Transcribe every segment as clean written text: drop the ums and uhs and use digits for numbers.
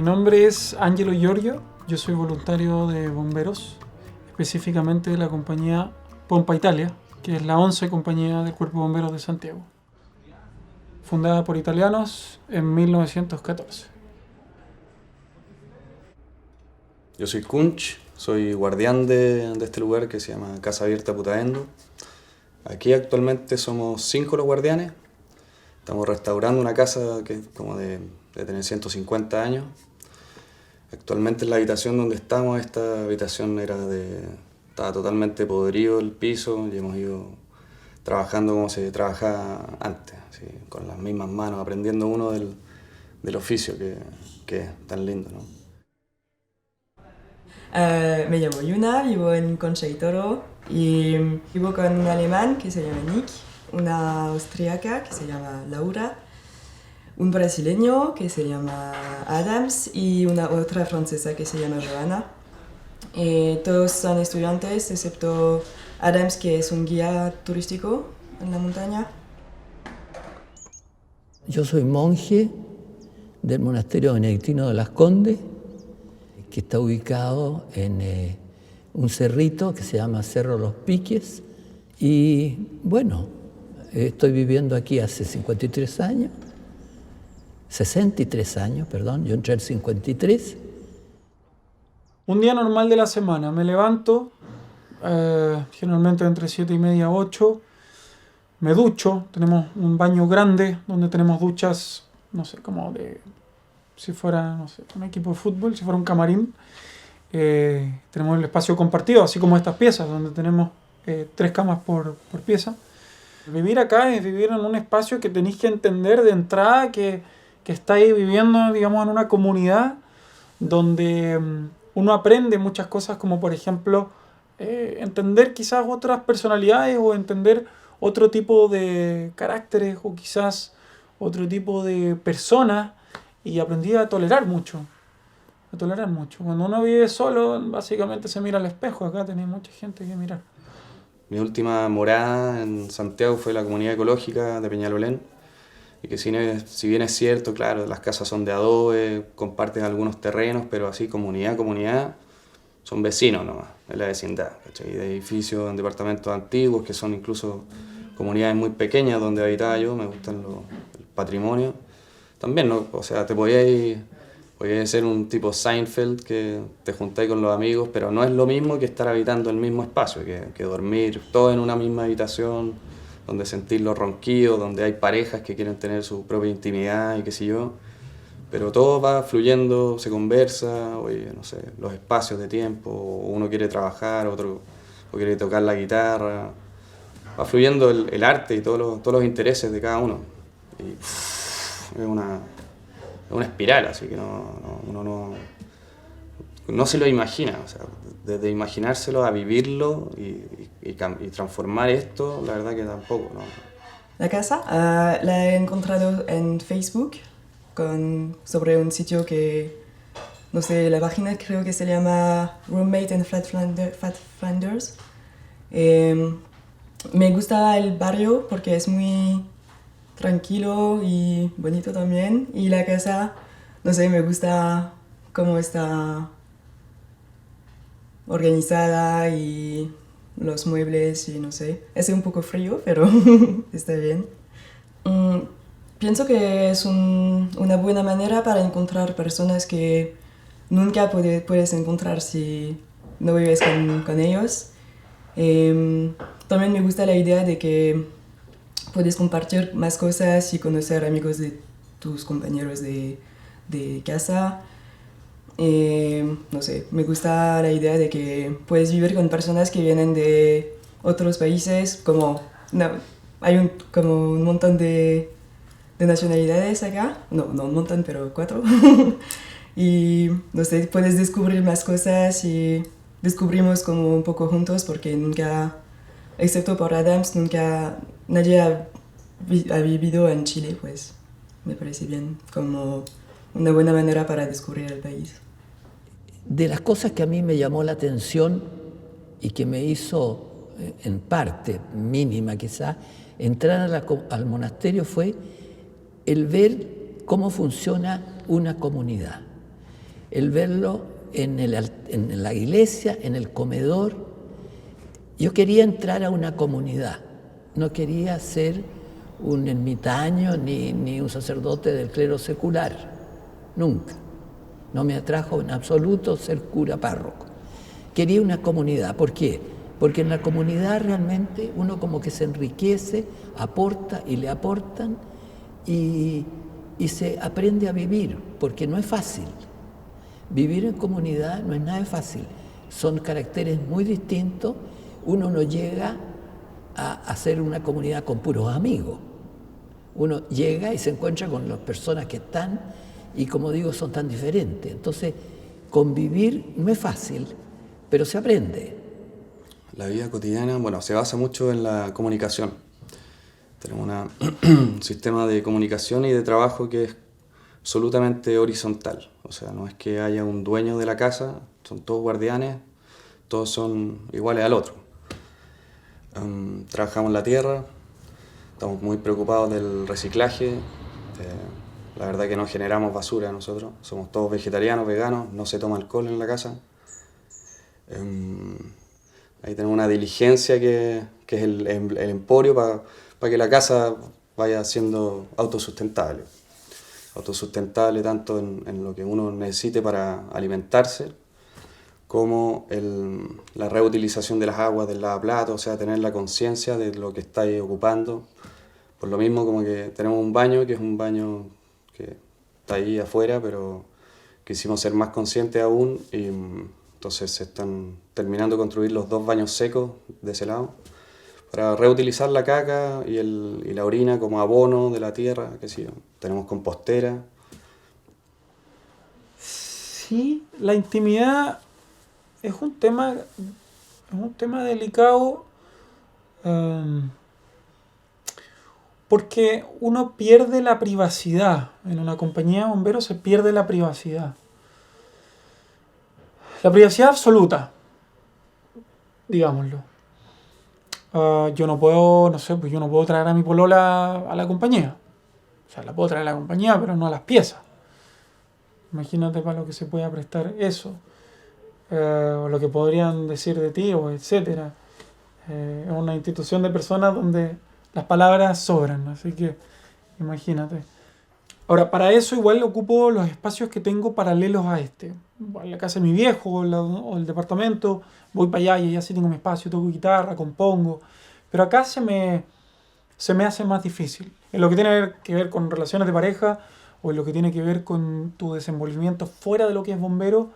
Mi nombre es Angelo Giorgio, yo soy voluntario de bomberos, específicamente de la compañía Pompa Italia, que es la 11 compañía del Cuerpo de Bomberos de Santiago, fundada por italianos en 1914. Yo soy Kunch, soy guardián de este lugar que se llama Casa Abierta Putaendo. Aquí actualmente somos 5 los guardianes. Estamos restaurando una casa que es como de tener 150 años. Actualmente en la habitación donde estamos, esta habitación estaba totalmente podrido el piso y hemos ido trabajando como se trabajaba antes, así, con las mismas manos, aprendiendo uno del oficio que es tan lindo, ¿no? Me llamo Yuna, vivo en Concha y Toro y vivo con un alemán que se llama Nick, una austríaca que se llama Laura, un brasileño que se llama Adams y una otra francesa que se llama Johanna. Todos son estudiantes excepto Adams, que es un guía turístico en la montaña. Yo soy monje del monasterio benedictino de Las Condes, que está ubicado en un cerrito que se llama Cerro Los Piques. Y bueno, estoy viviendo aquí hace 63 años, perdón, yo entré en 53. Un día normal de la semana, me levanto, generalmente entre 7:30 y 8, me ducho, tenemos un baño grande donde tenemos duchas, no sé, como si fuera, no sé, un equipo de fútbol, si fuera un camarín. Tenemos el espacio compartido, así como estas piezas, donde tenemos 3 camas por pieza. Vivir acá es vivir en un espacio que tenéis que entender de entrada que estáis viviendo, digamos, en una comunidad donde uno aprende muchas cosas, como por ejemplo entender quizás otras personalidades o entender otro tipo de caracteres o quizás otro tipo de personas, y aprendí a tolerar mucho. Cuando uno vive solo, básicamente se mira al espejo. Acá tenéis mucha gente que mirar. Mi última morada en Santiago fue la comunidad ecológica de Peñalolén. Y que si bien es cierto, claro, las casas son de adobe, comparten algunos terrenos, pero así comunidad, son vecinos nomás, en la vecindad, ¿cachai? De edificios, en departamentos antiguos, que son incluso comunidades muy pequeñas donde habitaba yo, me gustan el patrimonio. También, ¿no? O sea, podías ser un tipo Seinfeld que te juntáis con los amigos, pero no es lo mismo que estar habitando el mismo espacio, que dormir todos en una misma habitación, donde sentir los ronquidos, donde hay parejas que quieren tener su propia intimidad y qué sé yo. Pero todo va fluyendo, se conversa, oye, no sé, los espacios de tiempo, uno quiere trabajar, otro quiere tocar la guitarra. Va fluyendo el arte y todos los intereses de cada uno. Y es una espiral, así que uno no se lo imagina. O sea, desde imaginárselo a vivirlo y transformar esto, la verdad que tampoco, ¿no? La casa la he encontrado en Facebook sobre un sitio que, no sé, la página creo que se llama Roommate and Flat Flanders. Me gusta el barrio porque es muy tranquilo y bonito también. Y la casa, no sé, me gusta cómo está organizada y los muebles y no sé. Es un poco frío, pero está bien. Pienso que es una buena manera para encontrar personas que nunca puedes encontrar si no vives con ellos. También me gusta la idea de que puedes compartir más cosas y conocer amigos de tus compañeros de casa. No sé, me gusta la idea de que puedes vivir con personas que vienen de otros países, hay como un montón de nacionalidades acá, no un montón, pero 4. Y no sé, puedes descubrir más cosas y descubrimos como un poco juntos porque nunca, excepto por Adams, nadie ha vivido en Chile, pues me parece bien, como una buena manera para descubrir el país. De las cosas que a mí me llamó la atención y que me hizo, en parte mínima quizá, entrar al monasterio fue el ver cómo funciona una comunidad. el verlo en la iglesia, en el comedor. Yo quería entrar a una comunidad, no quería ser un ermitaño ni un sacerdote del clero secular, nunca. No me atrajo en absoluto ser cura párroco. Quería una comunidad. ¿Por qué? Porque en la comunidad realmente uno como que se enriquece, aporta y le aportan y se aprende a vivir, porque no es fácil. Vivir en comunidad no es nada fácil. Son caracteres muy distintos. Uno no llega a hacer una comunidad con puros amigos. Uno llega y se encuentra con las personas que están y, como digo, son tan diferentes. Entonces, convivir no es fácil, pero se aprende. La vida cotidiana, bueno, se basa mucho en la comunicación. Tenemos un sistema de comunicación y de trabajo que es absolutamente horizontal. O sea, no es que haya un dueño de la casa, son todos guardianes, todos son iguales al otro. Trabajamos la tierra, estamos muy preocupados del reciclaje. La verdad que no generamos basura nosotros, somos todos vegetarianos, veganos, no se toma alcohol en la casa. Ahí tenemos una diligencia que es el emporio para que la casa vaya siendo autosustentable. Autosustentable tanto en lo que uno necesite para alimentarse, como la reutilización de las aguas del lavaplatos, o sea, tener la conciencia de lo que estáis ocupando. Por lo mismo como que tenemos un baño, que es un baño que está ahí afuera, pero quisimos ser más conscientes aún y entonces se están terminando de construir los 2 baños secos de ese lado para reutilizar la caca y la orina como abono de la tierra, qué sé yo. Tenemos compostera. Sí, la intimidad es un tema delicado, porque uno pierde la privacidad. En una compañía de bomberos se pierde la privacidad. La privacidad absoluta, digámoslo. Yo no puedo, yo no puedo traer a mi polola a la compañía. O sea, la puedo traer a la compañía, pero no a las piezas. Imagínate para lo que se pueda prestar eso. O lo que podrían decir de ti, o etcétera. Es una institución de personas donde las palabras sobran, así que imagínate. Ahora, para eso igual ocupo los espacios que tengo paralelos a este. En la casa de mi viejo o el departamento, voy para allá y allá sí tengo mi espacio, toco guitarra, compongo. Pero acá se me hace más difícil. En lo que tiene que ver con relaciones de pareja o en lo que tiene que ver con tu desenvolvimiento fuera de lo que es bombero,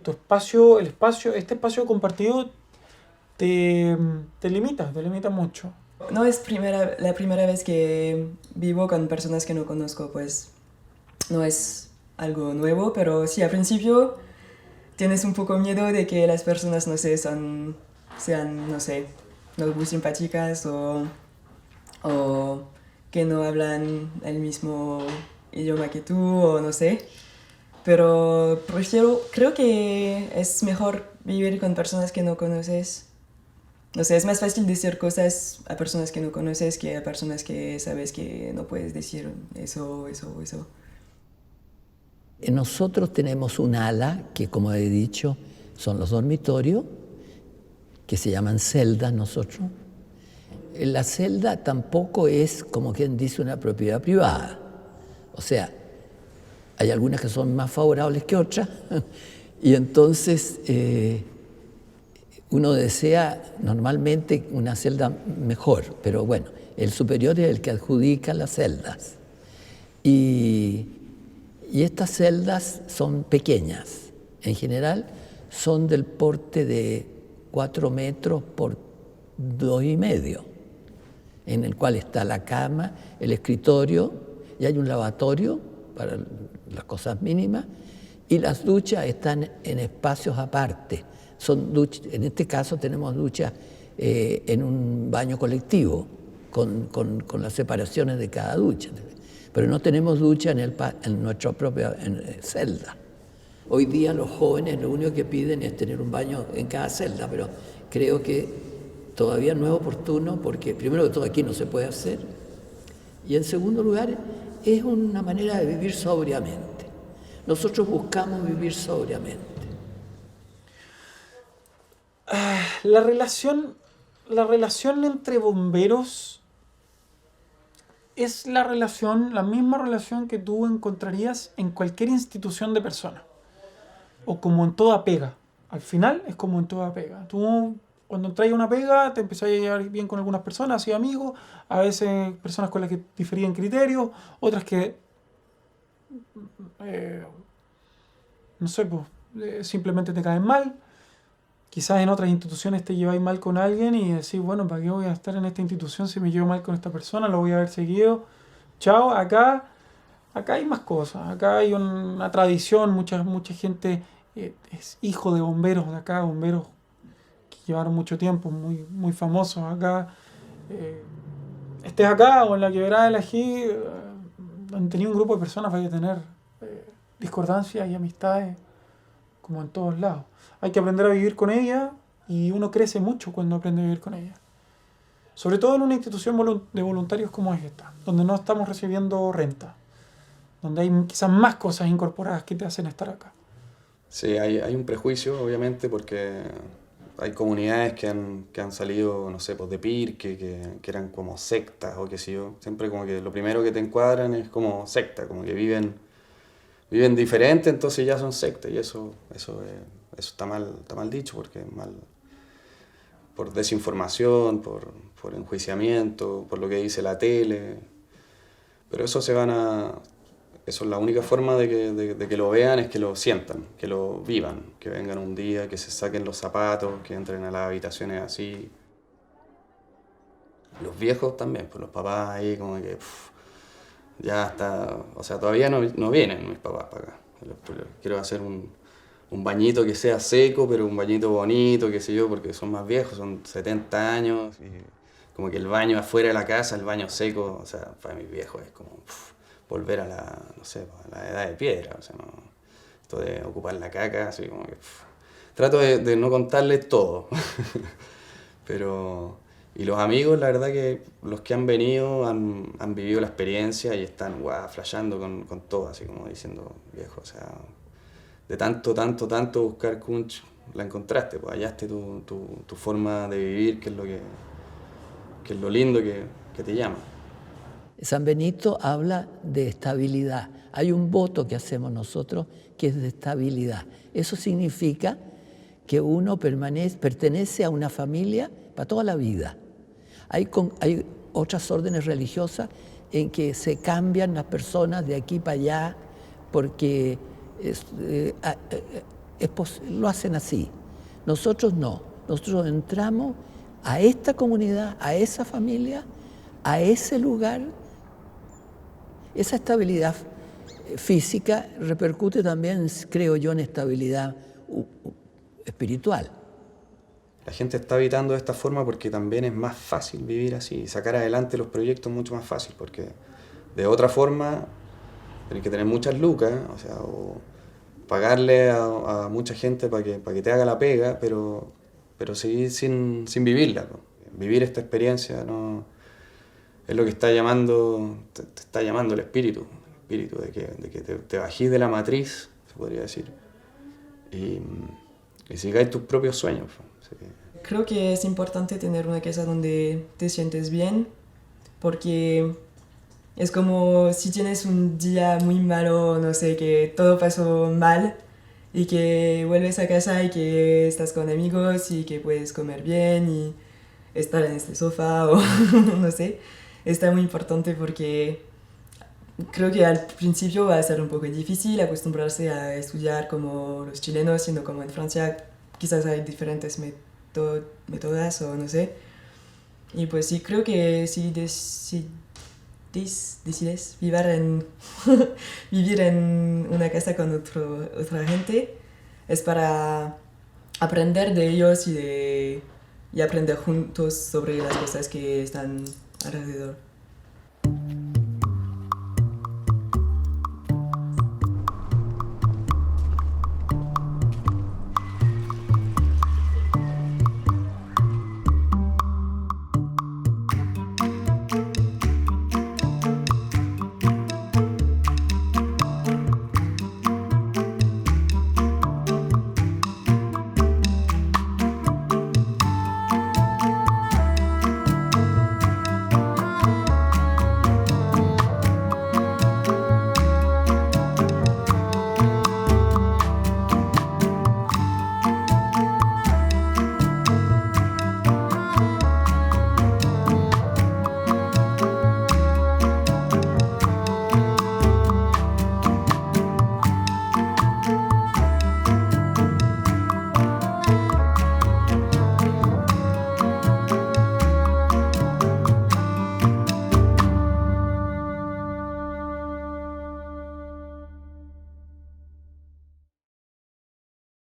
tu espacio, este espacio compartido te limita mucho. No es la primera vez que vivo con personas que no conozco, pues no es algo nuevo, pero sí, al principio tienes un poco miedo de que las personas, no sé, sean, no sé, no muy simpáticas o que no hablan el mismo idioma que tú o no sé. Pero creo que es mejor vivir con personas que no conoces. No sé, es más fácil decir cosas a personas que no conoces que a personas que sabes que no puedes decir eso. Nosotros tenemos un ala que, como he dicho, son los dormitorios, que se llaman celdas nosotros. La celda tampoco es, como quien dice, una propiedad privada. O sea, hay algunas que son más favorables que otras, y entonces uno desea normalmente una celda mejor, pero bueno, el superior es el que adjudica las celdas. Y estas celdas son pequeñas, en general son del porte de 4 metros por 2,5, en el cual está la cama, el escritorio, y hay un lavatorio para las cosas mínimas, y las duchas están en espacios aparte. Son duchas, en este caso tenemos duchas en un baño colectivo, con las separaciones de cada ducha. Pero no tenemos ducha en nuestra propia celda. Hoy día los jóvenes lo único que piden es tener un baño en cada celda, pero creo que todavía no es oportuno porque primero que todo aquí no se puede hacer y en segundo lugar es una manera de vivir sobriamente. Nosotros buscamos vivir sobriamente. La relación entre bomberos es la misma relación que tú encontrarías en cualquier institución de personas. O como en toda pega. Al final es como en toda pega. Tú cuando entras a una pega te empezás a llevar bien con algunas personas, así amigos, a veces personas con las que diferían criterios, otras que no sé, pues simplemente te caen mal. Quizás en otras instituciones te lleváis mal con alguien y decís, bueno, ¿para qué voy a estar en esta institución si me llevo mal con esta persona? Lo voy a haber seguido. Chao, acá hay más cosas. Acá hay una tradición, mucha gente es hijo de bomberos de acá, bomberos que llevaron mucho tiempo, muy, muy famosos acá. Estés acá o en la Quebrada del Ají, donde tenía un grupo de personas, vaya a tener discordancias y amistades como en todos lados. Hay que aprender a vivir con ella y uno crece mucho cuando aprende a vivir con ella. Sobre todo en una institución de voluntarios como es esta, donde no estamos recibiendo renta, donde hay quizás más cosas incorporadas que te hacen estar acá. Sí, hay un prejuicio, obviamente, porque hay comunidades que han salido, no sé, pues de Pirque, que eran como sectas o qué sé yo. Siempre como que lo primero que te encuadran es como secta, como que viven diferente, entonces ya son sectas, y eso está mal dicho, porque es mal por desinformación, por enjuiciamiento, por lo que dice la tele. Pero eso es la única forma de que lo vean, es que lo sientan, que lo vivan, que vengan un día, que se saquen los zapatos, que entren a las habitaciones así. Los viejos también, pues los papás ahí como que ya está, o sea, todavía no vienen mis papás para acá. Quiero hacer un bañito que sea seco, pero un bañito bonito, qué sé yo, porque son más viejos, son 70 años, y como que el baño afuera de la casa, el baño seco, o sea, para mis viejos es como volver a la edad de piedra, o sea, no, esto de ocupar la caca, así como que trato de no contarles todo, pero... Y los amigos, la verdad que los que han venido han vivido la experiencia y están flasheando con todo, así como diciendo, viejo, o sea, de tanto buscar Kunch, la encontraste, pues hallaste tu forma de vivir, que es lo lindo que te llama. San Benito habla de estabilidad. Hay un voto que hacemos nosotros que es de estabilidad. Eso significa que uno pertenece a una familia para toda la vida. Hay otras órdenes religiosas en que se cambian las personas de aquí para allá porque lo hacen así. Nosotros no. Nosotros entramos a esta comunidad, a esa familia, a ese lugar. Esa estabilidad física repercute también, creo yo, en estabilidad espiritual. La gente está habitando de esta forma porque también es más fácil vivir así, sacar adelante los proyectos mucho más fácil, porque de otra forma tenés que tener muchas lucas, o sea, o pagarle a mucha gente para que te haga la pega, pero seguir sin vivirla. Vivir esta experiencia no es lo que te está llamando el espíritu de que te bajís de la matriz, se podría decir, y sigáis tus propios sueños. Creo que es importante tener una casa donde te sientes bien, porque es como si tienes un día muy malo, no sé, que todo pasó mal, y que vuelves a casa y que estás con amigos y que puedes comer bien y estar en este sofá o no sé. Está muy importante porque creo que al principio va a ser un poco difícil acostumbrarse a estudiar como los chilenos, siendo como en Francia quizás hay diferentes métodos o no sé. Y pues sí, creo que si decides vivir en una casa con otra gente, es para aprender de ellos y aprender juntos sobre las cosas que están alrededor.